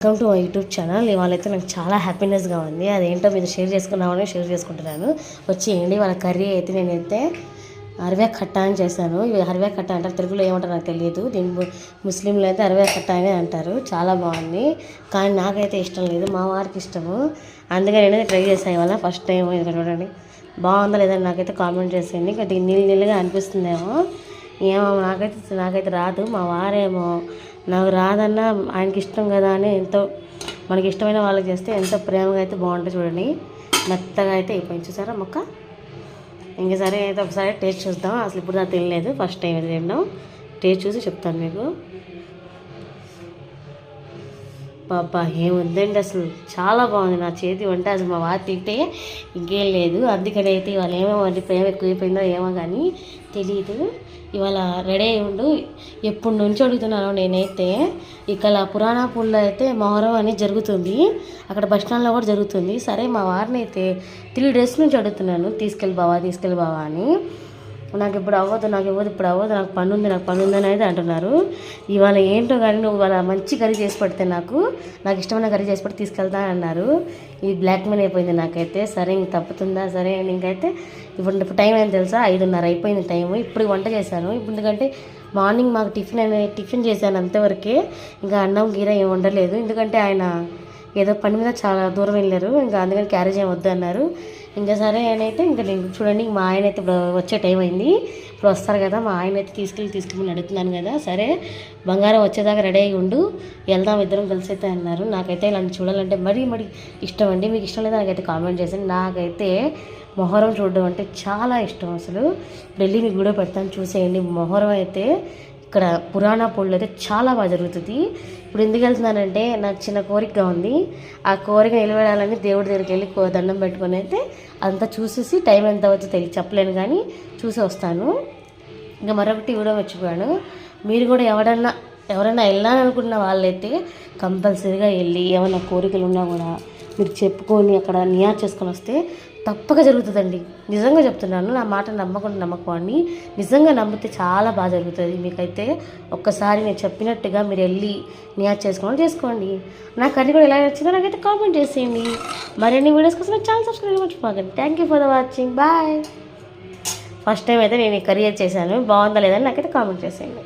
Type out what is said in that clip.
Welcome to my YouTube channel. ఇవాళైతే నాకు చాలా హ్యాపీనెస్గా ఉంది. అదేంటో మీరు షేర్ చేసుకుంటున్నాను. వచ్చేయండి. వాళ్ళ కర్రీ అయితే నేనైతే అరవై కట్ట అని చేశాను. ఇవి అరవై కట్ట అంటారు, తెలుగులో ఏమంటారు నాకు తెలియదు. దీన్ని ముస్లింలు అయితే అరవై కట్ట అని అంటారు. చాలా బాగుంది, కానీ నాకైతే ఇష్టం లేదు, మా వారికి ఇష్టము. అందుకే నేనైతే ట్రై చేశాను ఇవాళ ఫస్ట్ టైం. ఇక్కడ చూడండి, బాగుందా లేదని నాకైతే కామెంట్ చేసేయండి. ఇంకా నీళ్ళుగా అనిపిస్తుందేమో, ఏమో నాకైతే రాదు. మా వారేమో నాకు రాదన్నా ఆయనకి ఇష్టం కదా అని ఎంతో, మనకి ఇష్టమైన వాళ్ళకి చేస్తే ఎంతో ప్రేమగా అయితే బాగుంటుంది. చూడండి, మెత్తగా అయితే అయిపోయింది. చూసారా మొక్క. ఇంకసారి అయితే ఒకసారి టేస్ట్ చూద్దాం. అసలు ఇప్పుడు నాకు తెలియలేదు, ఫస్ట్ టైం అయితే తినడం. టేస్ట్ చూసి చెప్తాను మీకు. పాపా ఏముందండి, అసలు చాలా బాగుంది. నా చేతి వంట అసలు మా వారు తింటే ఇంకేం లేదు. అందుకని అయితే ఇవాళ ఏమో వంటి ప్రేమ ఎక్కువైపోయిందో ఏమో కానీ తెలియదు. ఇవాళ రెడీ అయి ఉండు. ఎప్పటి నుంచి అడుగుతున్నాను నేనైతే. ఇక్కడ పురాణాపూర్లో అయితే మొహరం అనేది జరుగుతుంది, అక్కడ బస్ స్టాండ్లో కూడా జరుగుతుంది. సరే మా వారిని అయితే 3 days నుంచి అడుగుతున్నాను, తీసుకెళ్ళి బావా అని. నాకు ఇప్పుడు అవ్వదు, ఇప్పుడు అవ్వదు, నాకు పని ఉంది అని అయితే అంటున్నారు. ఇవాళ ఏంటో కానీ నువ్వు ఇవాళ మంచి కర్రీ చేసి పెడితే నాకు ఇష్టమైన కర్రీ చేసి పెడితే తీసుకెళ్తా అన్నారు. ఇది బ్లాక్ మెయిల్ అయిపోయింది నాకైతే. సరే ఇంక తప్పుతుందా, సరే ఇంకైతే ఇప్పుడు టైం ఏంటి తెలుసా, 5:30 అయిపోయింది టైము. ఇప్పుడు వంట చేశాను. ఎందుకంటే మార్నింగ్ మాకు టిఫిన్ చేశాను అంతవరకే. ఇంకా అన్నం గీర ఏం వండలేదు, ఎందుకంటే ఆయన ఏదో పని మీద చాలా దూరం వెళ్ళారు. ఇంకా అందుకని క్యారేజ్ ఏమి వద్దు అన్నారు. ఇంకా సరే అయితే ఇంకా నేను చూడండి, మా ఆయన అయితే ఇప్పుడు వచ్చే టైం అయింది. ఇప్పుడు వస్తారు కదా, మా ఆయన అయితే తీసుకెళ్ళి అడుగుతున్నాను కదా. సరే బంగారం వచ్చేదాకా రెడీ అయ్యి ఉండు, వెళ్దాం ఇద్దరం కలిసి అయితే అన్నారు. నాకైతే ఇలాంటి చూడాలంటే మరీ ఇష్టం అండి. మీకు ఇష్టం లేదా నాకైతే కామెంట్ చేయండి. నాకైతే మొహరం చూడడం అంటే చాలా ఇష్టం. అసలు వెళ్ళి మీకు కూడా పెడతాను, చూసేయండి. మొహరం అయితే ఇక్కడ పురాణాపూర్లో అయితే చాలా బాగా జరుగుతుంది. ఇప్పుడు ఎందుకు వెళ్తున్నానంటే నాకు చిన్న కోరికగా ఉంది. ఆ కోరిక నిలబడాలని దేవుడి దగ్గరికి వెళ్ళి దండం పెట్టుకొని అయితే అంతా చూసేసి టైం ఎంత అవుతుందో చెప్పలేను, కానీ చూసి వస్తాను. ఇంకా మరొకటి కూడా మర్చిపోయాను. మీరు కూడా ఎవరైనా వెళ్ళాలనుకున్న వాళ్ళైతే కంపల్సరీగా వెళ్ళి ఏమైనా కోరికలు ఉన్నా కూడా మీరు చెప్పుకొని అక్కడ నియాజ్ చేసుకొని వస్తే తప్పక జరుగుతుందండి. నిజంగా చెప్తున్నాను, నా మాట నమ్మకండి. నిజంగా నమ్మితే చాలా బాగా జరుగుతుంది. మీకైతే ఒక్కసారి నేను చెప్పినట్టుగా మీరు వెళ్ళి నియాజ్ చేసుకోండి. నా కర్రీ కూడా ఎలా నచ్చిందో నాకైతే కామెంట్ చేసేయండి. మరిన్ని వీడియోస్ కోసం ఛానల్ సబ్స్క్రైబ్ మర్చిపోకండి. Thank you for the watching. Bye. First time అయితే నేను ఈ కర్రీ చేశాను, బాగుందా లేదని నాకైతే కామెంట్ చేసేయండి.